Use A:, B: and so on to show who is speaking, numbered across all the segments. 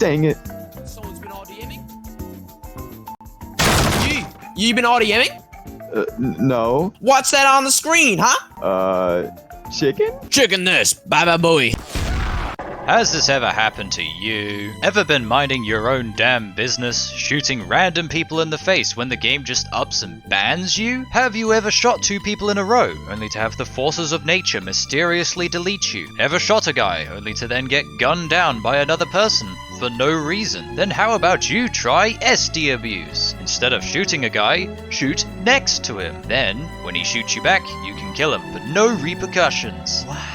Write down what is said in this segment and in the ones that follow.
A: Dang it.
B: Someone's been RDMing? You been RDMing?
A: No.
B: What's that on the screen, huh?
A: Chicken?
B: Chicken this, baba boy.
C: Has this ever happened to you? Ever been minding your own damn business, shooting random people in the face when the game just ups and bans you? Have you ever shot 2 people in a row, only to have the forces of nature mysteriously delete you? Ever shot a guy, only to then get gunned down by another person for no reason? Then how about you try SD abuse? Instead of shooting a guy, shoot next to him. Then, when he shoots you back, you can kill him, but no repercussions. Wow.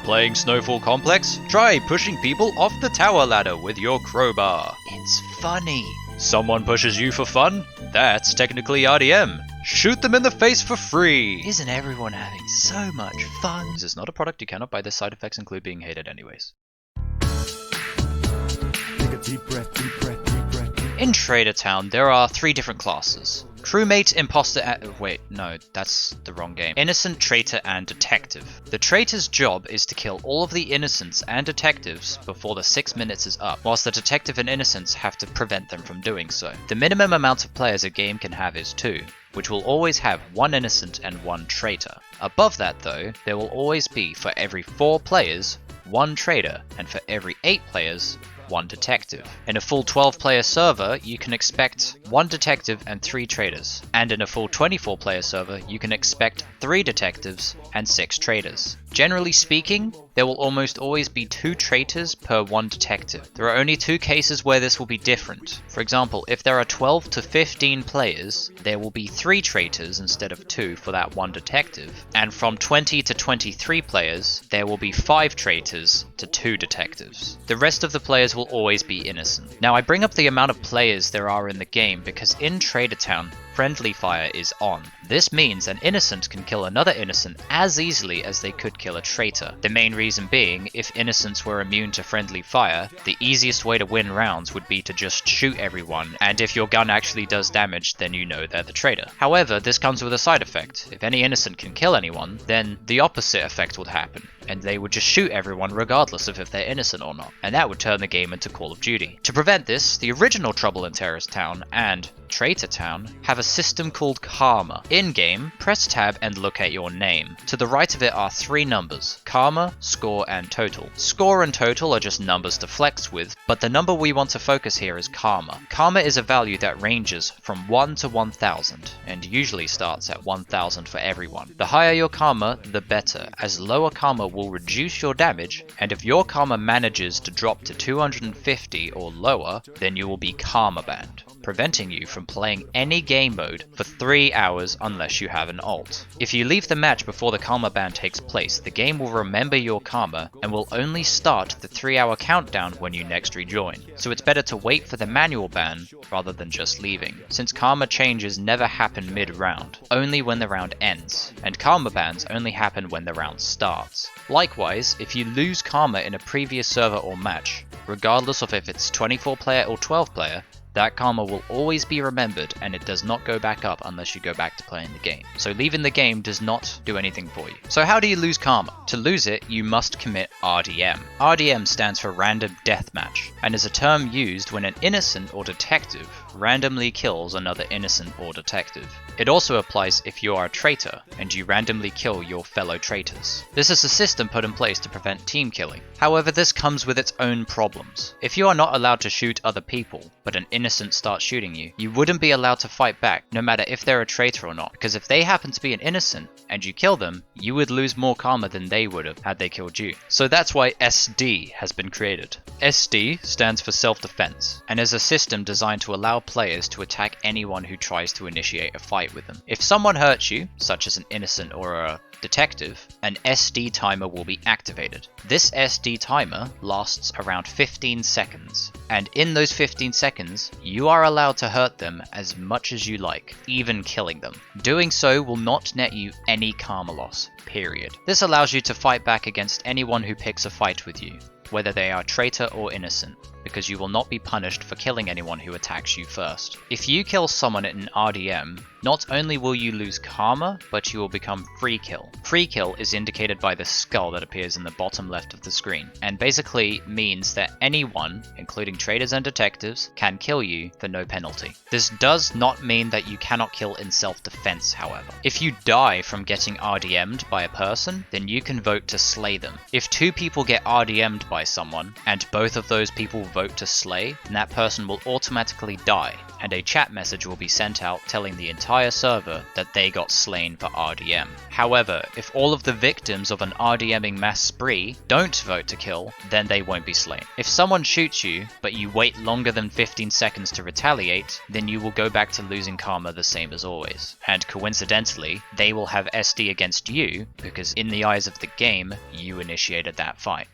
C: Playing Snowfall Complex? Try pushing people off the tower ladder with your crowbar. It's funny. Someone pushes you for fun? That's technically RDM. Shoot them in the face for free. Isn't everyone having so much fun? This is not a product you cannot buy. The side effects include being hated anyways.
D: Take a deep breath, deep breath, deep breath.
C: In Traitor Town, there are 3 different classes. Crewmate, imposter, wait, no, that's the wrong game. Innocent, traitor, and detective. The traitor's job is to kill all of the innocents and detectives before the 6 minutes is up, whilst the detective and innocents have to prevent them from doing so. The minimum amount of players a game can have is 2, which will always have 1 innocent and 1 traitor. Above that though, there will always be, for every 4 players, 1 traitor, and for every 8 players, 1 detective. In a full 12-player server, you can expect 1 detective and 3 traitors. And in a full 24-player server, you can expect 3 detectives and 6 traitors. Generally speaking, there will almost always be 2 traitors per 1 detective. There are only 2 cases where this will be different. For example, if there are 12 to 15 players, there will be 3 traitors instead of 2 for that 1 detective. And from 20 to 23 players, there will be 5 traitors to 2 detectives. The rest of the players will always be innocent. Now I bring up the amount of players there are in the game because in Traitor Town, friendly fire is on. This means an innocent can kill another innocent as easily as they could kill a traitor. The main reason being, if innocents were immune to friendly fire, the easiest way to win rounds would be to just shoot everyone, and if your gun actually does damage, then you know they're the traitor. However, this comes with a side effect. If any innocent can kill anyone, then the opposite effect would happen, and they would just shoot everyone regardless of if they're innocent or not, and that would turn the game into Call of Duty. To prevent this, the original Trouble in Terrorist Town and Traitor Town have a system called Karma. In-game, press tab and look at your name. To the right of it are 3 numbers: Karma, Score, and Total. Score and Total are just numbers to flex with, but the number we want to focus here is Karma. Karma is a value that ranges from 1 to 1000, and usually starts at 1000 for everyone. The higher your Karma, the better, as lower Karma will reduce your damage, and if your Karma manages to drop to 250 or lower, then you will be Karma banned, preventing you from playing any game mode for 3 hours unless you have an ult. If you leave the match before the Karma ban takes place, the game will remember your Karma and will only start the 3-hour countdown when you next rejoin. So it's better to wait for the manual ban rather than just leaving, since Karma changes never happen mid-round, only when the round ends, and Karma bans only happen when the round starts. Likewise, if you lose Karma in a previous server or match, regardless of if it's 24-player or 12-player, that Karma will always be remembered and it does not go back up unless you go back to playing the game. So leaving the game does not do anything for you. So how do you lose Karma? To lose it, you must commit RDM. RDM stands for Random Deathmatch, and is a term used when an innocent or detective randomly kills another innocent or detective. It also applies if you are a traitor and you randomly kill your fellow traitors. This is a system put in place to prevent team killing. However, this comes with its own problems. If you are not allowed to shoot other people, but an innocent starts shooting you, you wouldn't be allowed to fight back, no matter if they're a traitor or not, because if they happen to be an innocent and you kill them, you would lose more Karma than they would have had they killed you. So that's why SD has been created. SD stands for self-defense, and is a system designed to allow players to attack anyone who tries to initiate a fight with them. If someone hurts you, such as an innocent or a detective, an SD timer will be activated. This SD timer lasts around 15 seconds, and in those 15 seconds, you are allowed to hurt them as much as you like, even killing them. Doing so will not net you any Karma loss, period. This allows you to fight back against anyone who picks a fight with you. whether they are traitor or innocent, because you will not be punished for killing anyone who attacks you first. If you kill someone in RDM, not only will you lose karma, but you will become free kill. Free kill is indicated by the skull that appears in the bottom left of the screen, and basically means that anyone, including traitors and detectives, can kill you for no penalty. This does not mean that you cannot kill in self-defense, however. If you die from getting RDM'd by a person, then you can vote to slay them. If two people get RDM'd by someone, and both of those people vote to slay, then that person will automatically die, and a chat message will be sent out telling the entire server that they got slain for RDM. However, if all of the victims of an RDMing mass spree don't vote to kill, then they won't be slain. If someone shoots you, but you wait longer than 15 seconds to retaliate, then you will go back to losing karma the same as always. And coincidentally, they will have SD against you, because in the eyes of the game, you initiated that fight.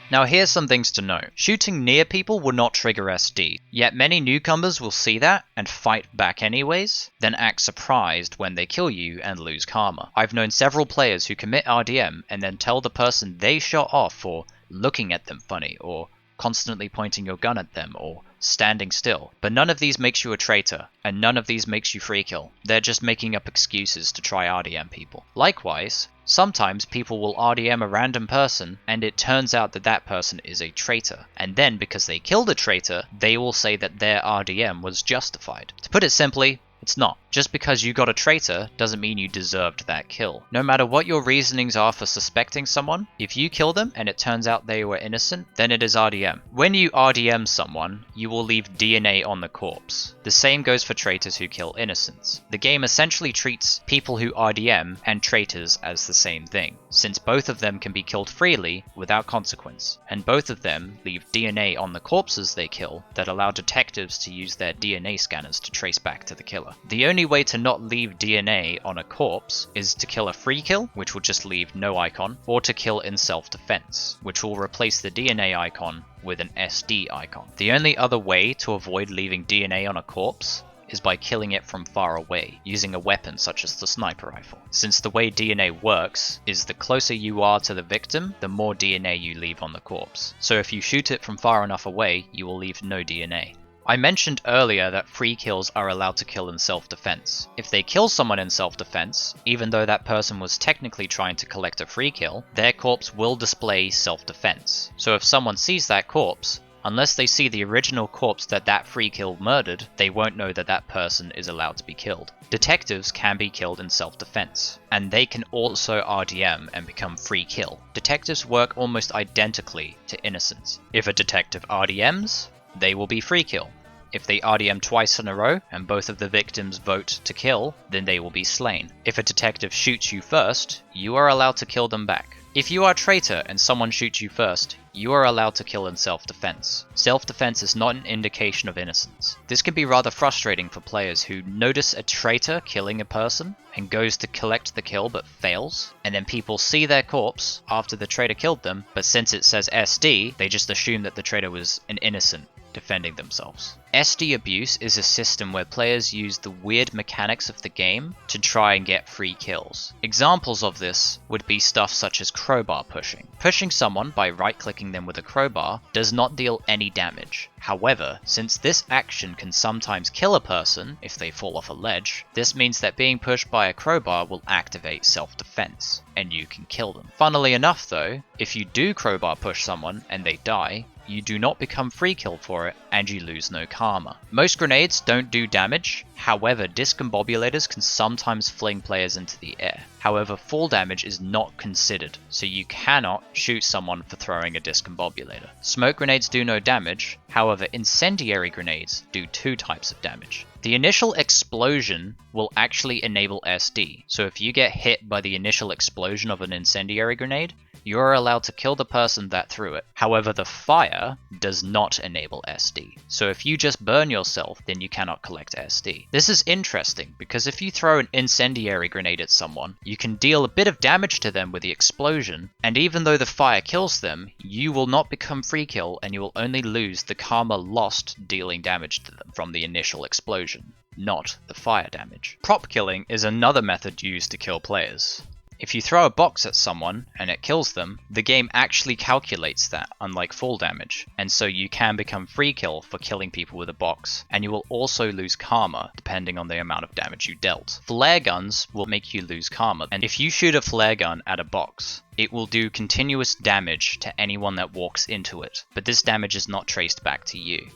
C: Now here's some things to know. Shooting near people will not trigger SD, yet many newcomers will see that and fight back anyways, then act surprised when they kill you and lose karma. I've known several players who commit RDM and then tell the person they shot off for looking at them funny, or constantly pointing your gun at them, or standing still. But none of these makes you a traitor, and none of these makes you free kill. They're just making up excuses to try RDM people. Likewise, sometimes people will RDM a random person and it turns out that that person is a traitor. And then because they killed a traitor, they will say that their RDM was justified. To put it simply, it's not. Just because you got a traitor doesn't mean you deserved that kill. No matter what your reasonings are for suspecting someone, if you kill them and it turns out they were innocent, then it is RDM. When you RDM someone, you will leave DNA on the corpse. The same goes for traitors who kill innocents. The game essentially treats people who RDM and traitors as the same thing, since both of them can be killed freely without consequence, and both of them leave DNA on the corpses they kill that allow detectives to use their DNA scanners to trace back to the killer. The only way to not leave DNA on a corpse is to kill a free kill, which will just leave no icon, or to kill in self-defense, which will replace the DNA icon with an SD icon. The only other way to avoid leaving DNA on a corpse is by killing it from far away, using a weapon such as the sniper rifle. Since the way DNA works is the closer you are to the victim, the more DNA you leave on the corpse. So if you shoot it from far enough away, you will leave no DNA. I mentioned earlier that free kills are allowed to kill in self-defense. If they kill someone in self-defense, even though that person was technically trying to collect a free kill, their corpse will display self-defense. So if someone sees that corpse, unless they see the original corpse that free kill murdered, they won't know that that person is allowed to be killed. Detectives can be killed in self-defense, and they can also RDM and become free kill. Detectives work almost identically to innocents. If a detective RDMs, they will be free kill. If they RDM twice in a row and both of the victims vote to kill, then they will be slain. If a detective shoots you first, you are allowed to kill them back. If you are a traitor and someone shoots you first, you are allowed to kill in self-defense. Self-defense is not an indication of innocence. This can be rather frustrating for players who notice a traitor killing a person and goes to collect the kill but fails, and then people see their corpse after the traitor killed them, but since it says SD, they just assume that the traitor was an innocent defending themselves. SD abuse is a system where players use the weird mechanics of the game to try and get free kills. Examples of this would be stuff such as crowbar pushing. Pushing someone by right-clicking them with a crowbar does not deal any damage. However, since this action can sometimes kill a person if they fall off a ledge, this means that being pushed by a crowbar will activate self-defense, and you can kill them. Funnily enough though, if you do crowbar push someone and they die, you do not become free kill for it, and you lose no karma. Most grenades don't do damage, however discombobulators can sometimes fling players into the air. However, fall damage is not considered, so you cannot shoot someone for throwing a discombobulator. Smoke grenades do no damage, however incendiary grenades do 2 types of damage. The initial explosion will actually enable SD, so if you get hit by the initial explosion of an incendiary grenade, you are allowed to kill the person that threw it. However, the fire does not enable SD, so if you just burn yourself, then you cannot collect SD. This is interesting, because if you throw an incendiary grenade at someone, you can deal a bit of damage to them with the explosion, and even though the fire kills them, you will not become free kill and you will only lose the karma lost dealing damage to them from the initial explosion, not the fire damage. Prop killing is another method used to kill players. If you throw a box at someone and it kills them, the game actually calculates that, unlike fall damage, and so you can become free kill for killing people with a box, and you will also lose karma depending on the amount of damage you dealt. Flare guns will make you lose karma, and if you shoot a flare gun at a box, it will do continuous damage to anyone that walks into it, but this damage is not traced back to you.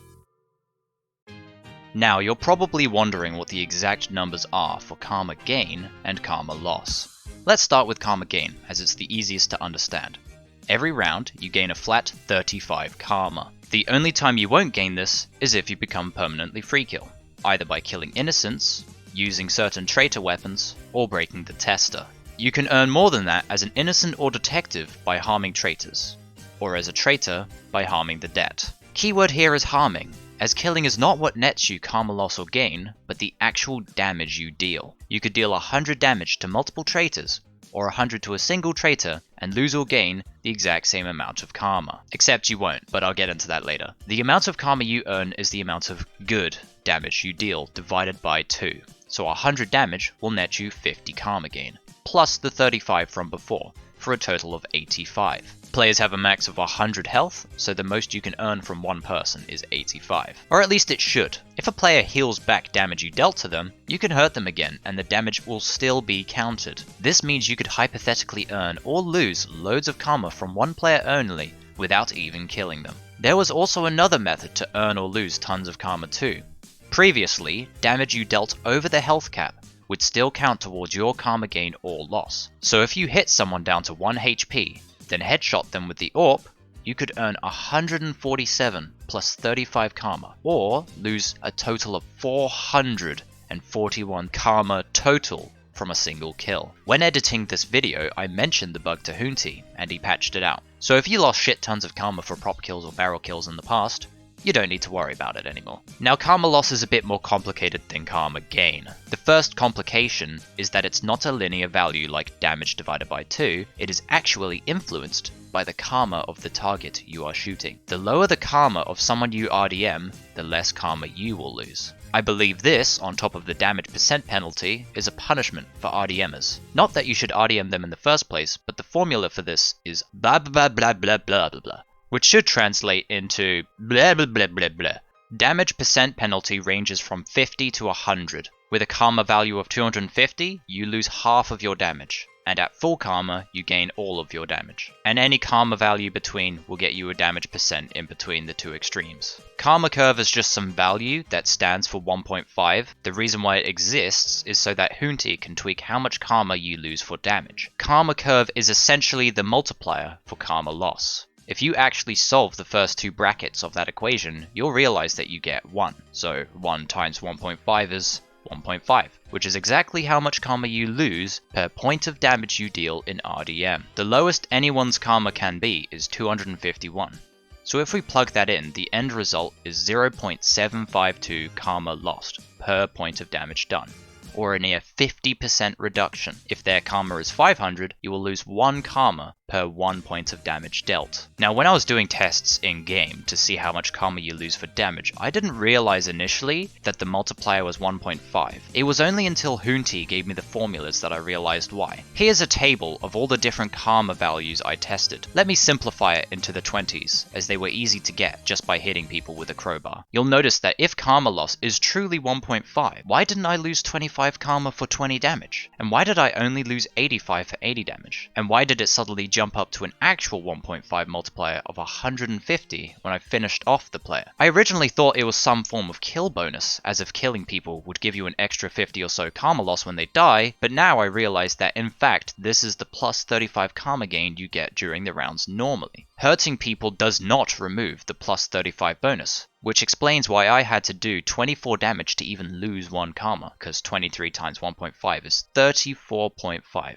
C: Now, you're probably wondering what the exact numbers are for karma gain and karma loss. Let's start with karma gain, as it's the easiest to understand. Every round, you gain a flat 35 karma. The only time you won't gain this is if you become permanently free kill, either by killing innocents, using certain traitor weapons, or breaking the tester. You can earn more than that as an innocent or detective by harming traitors, or as a traitor by harming the dead. Keyword here is harming, as killing is not what nets you karma loss or gain, but the actual damage you deal. You could deal 100 damage to multiple traitors, or 100 to a single traitor, and lose or gain the exact same amount of karma. Except you won't, but I'll get into that later. The amount of karma you earn is the amount of good damage you deal divided by 2. So 100 damage will net you 50 karma gain, plus the 35 from before, for a total of 85. Players have a max of 100 health, so the most you can earn from one person is 85. Or at least it should. If a player heals back damage you dealt to them, you can hurt them again and the damage will still be counted. This means you could hypothetically earn or lose loads of karma from one player only without even killing them. There was also another method to earn or lose tons of karma too. Previously, damage you dealt over the health cap would still count towards your karma gain or loss. So if you hit someone down to 1 HP, then headshot them with the AWP, you could earn 147 plus 35 karma, or lose a total of 441 karma total from a single kill. When editing this video, I mentioned the bug to Hoonty, and he patched it out. So if you lost shit tons of karma for prop kills or barrel kills in the past, you don't need to worry about it anymore. Now, karma loss is a bit more complicated than karma gain. The first complication is that it's not a linear value like damage divided by 2, it is actually influenced by the karma of the target you are shooting. The lower the karma of someone you RDM, the less karma you will lose. I believe this, on top of the damage percent penalty, is a punishment for RDMers. Not that you should RDM them in the first place, but the formula for this is blah blah blah blah blah blah blah, which should translate into blah blah blah blah blah. Damage percent penalty ranges from 50 to 100. With a karma value of 250, you lose half of your damage, and at full karma, you gain all of your damage. And any karma value between will get you a damage percent in between the two extremes. Karma curve is just some value that stands for 1.5. The reason why it exists is so that Hoonty can tweak how much karma you lose for damage. Karma curve is essentially the multiplier for karma loss. If you actually solve the first two brackets of that equation, you'll realize that you get 1. So 1 times 1.5 is 1.5, which is exactly how much karma you lose per point of damage you deal in RDM. The lowest anyone's karma can be is 251. So if we plug that in, the end result is 0.752 karma lost per point of damage done, or a near 50% reduction. If their karma is 500, you will lose 1 karma per 1 point of damage dealt. Now, when I was doing tests in-game to see how much karma you lose for damage, I didn't realize initially that the multiplier was 1.5. It was only until Hoonty gave me the formulas that I realized why. Here's a table of all the different karma values I tested. Let me simplify it into the 20s, as they were easy to get just by hitting people with a crowbar. You'll notice that if karma loss is truly 1.5, why didn't I lose 25 karma for 20 damage? And why did I only lose 85 for 80 damage? And why did it suddenly jump up to an actual 1.5 multiplier of 150 when I finished off the player? I originally thought it was some form of kill bonus, as if killing people would give you an extra 50 or so karma loss when they die, but now I realize that in fact this is the plus 35 karma gain you get during the rounds normally. Hurting people does not remove the plus 35 bonus, which explains why I had to do 24 damage to even lose 1 karma, because 23 times 1.5 is 34.5.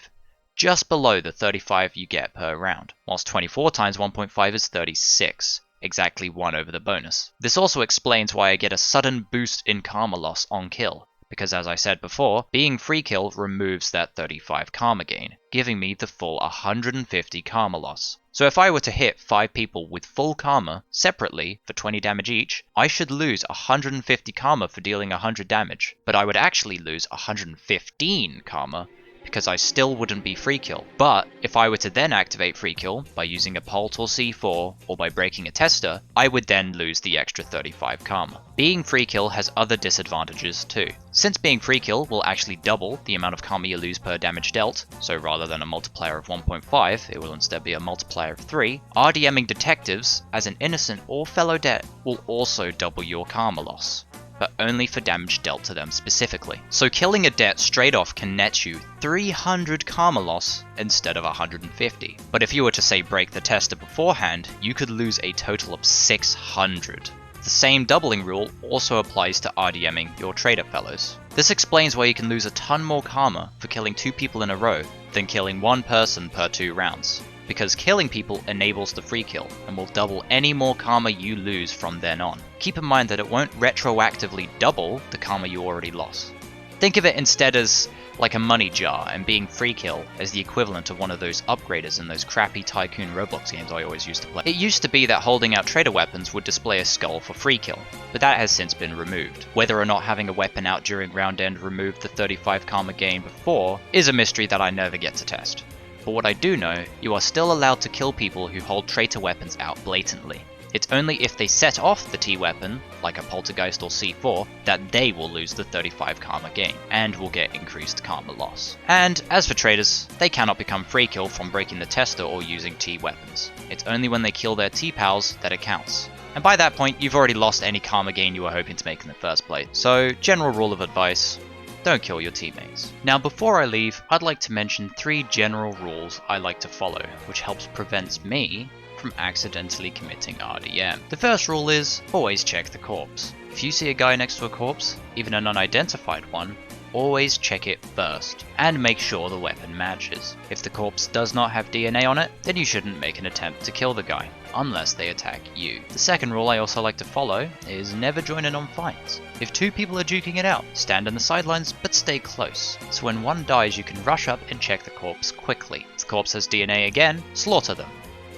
C: Just below the 35 you get per round, whilst 24 times 1.5 is 36, exactly 1 over the bonus. This also explains why I get a sudden boost in karma loss on kill, because as I said before, being free kill removes that 35 karma gain, giving me the full 150 karma loss. So if I were to hit 5 people with full karma separately for 20 damage each, I should lose 150 karma for dealing 100 damage, but I would actually lose 115 karma because I still wouldn't be free kill. But if I were to then activate free kill by using a Pult or C4 or by breaking a tester, I would then lose the extra 35 karma. Being free kill has other disadvantages too. Since being free kill will actually double the amount of karma you lose per damage dealt, so rather than a multiplier of 1.5, it will instead be a multiplier of 3, RDMing detectives as an innocent or fellow det will also double your karma loss, but only for damage dealt to them specifically. So killing a det straight off can net you 300 karma loss instead of 150. But if you were to say break the tester beforehand, you could lose a total of 600. The same doubling rule also applies to RDMing your traitor fellows. This explains why you can lose a ton more karma for killing 2 people in a row than killing 1 person per 2 rounds. Because killing people enables the free kill and will double any more karma you lose from then on. Keep in mind that it won't retroactively double the karma you already lost. Think of it instead as like a money jar, and being free kill as the equivalent of one of those upgraders in those crappy Tycoon Roblox games I always used to play. It used to be that holding out traitor weapons would display a skull for free kill, but that has since been removed. Whether or not having a weapon out during round end removed the 35 karma gain before is a mystery that I never get to test. But what I do know, you are still allowed to kill people who hold traitor weapons out blatantly. It's only if they set off the T weapon, like a Poltergeist or C4, that they will lose the 35 karma gain, and will get increased karma loss. And as for traitors, they cannot become free kill from breaking the tester or using T weapons. It's only when they kill their T pals that it counts. And by that point, you've already lost any karma gain you were hoping to make in the first place. So, general rule of advice, don't kill your teammates. Now before I leave, I'd like to mention 3 general rules I like to follow, which helps prevent me from accidentally committing RDM. The first rule is, always check the corpse. If you see a guy next to a corpse, even an unidentified one, always check it first, and make sure the weapon matches. If the corpse does not have DNA on it, then you shouldn't make an attempt to kill the guy, unless they attack you. The second rule I also like to follow is never join in on fights. If 2 people are duking it out, stand on the sidelines but stay close, so when one dies you can rush up and check the corpse quickly. If the corpse has DNA again, slaughter them.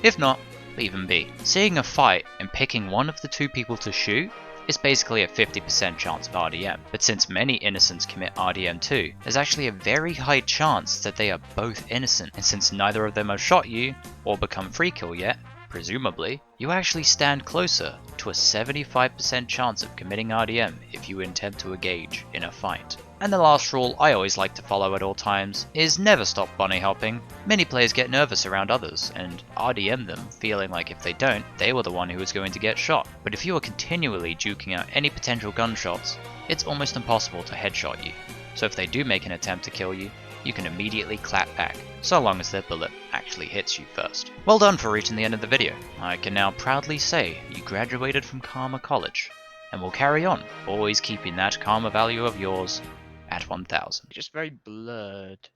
C: If not, leave them be. Seeing a fight and picking one of the 2 people to shoot is basically a 50% chance of RDM, but since many innocents commit RDM too, there's actually a very high chance that they are both innocent, and since neither of them have shot you, or become free kill yet, presumably, you actually stand closer to a 75% chance of committing RDM if you intend to engage in a fight. And the last rule I always like to follow at all times is never stop bunny hopping. Many players get nervous around others and RDM them, feeling like if they don't, they were the one who was going to get shot. But if you are continually duking out any potential gunshots, it's almost impossible to headshot you. So if they do make an attempt to kill you, you can immediately clap back, so long as their bullet actually hits you first. Well done for reaching the end of the video. I can now proudly say you graduated from Karma College, and will carry on, always keeping that karma value of yours at 1000.
E: Just very blurred.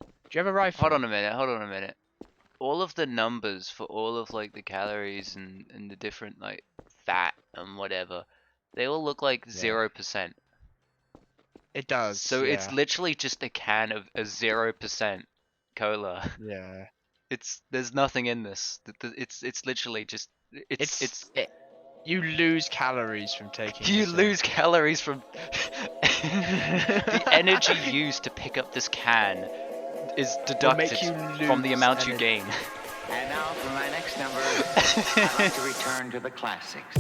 E: Do you have a rifle?
F: Hold on a minute. All of the numbers for all of like the calories and the different like fat and whatever, they all look like 0%.
E: It does.
F: So
E: yeah.
F: it's literally just a can of a 0% cola.
E: Yeah.
F: There's nothing in this. It's literally just
E: you lose calories from taking.
F: You
E: this
F: lose calories from the energy used to pick up this can is deducted from the amount you gain.
G: And now for my next number, I'd like to return to the classics.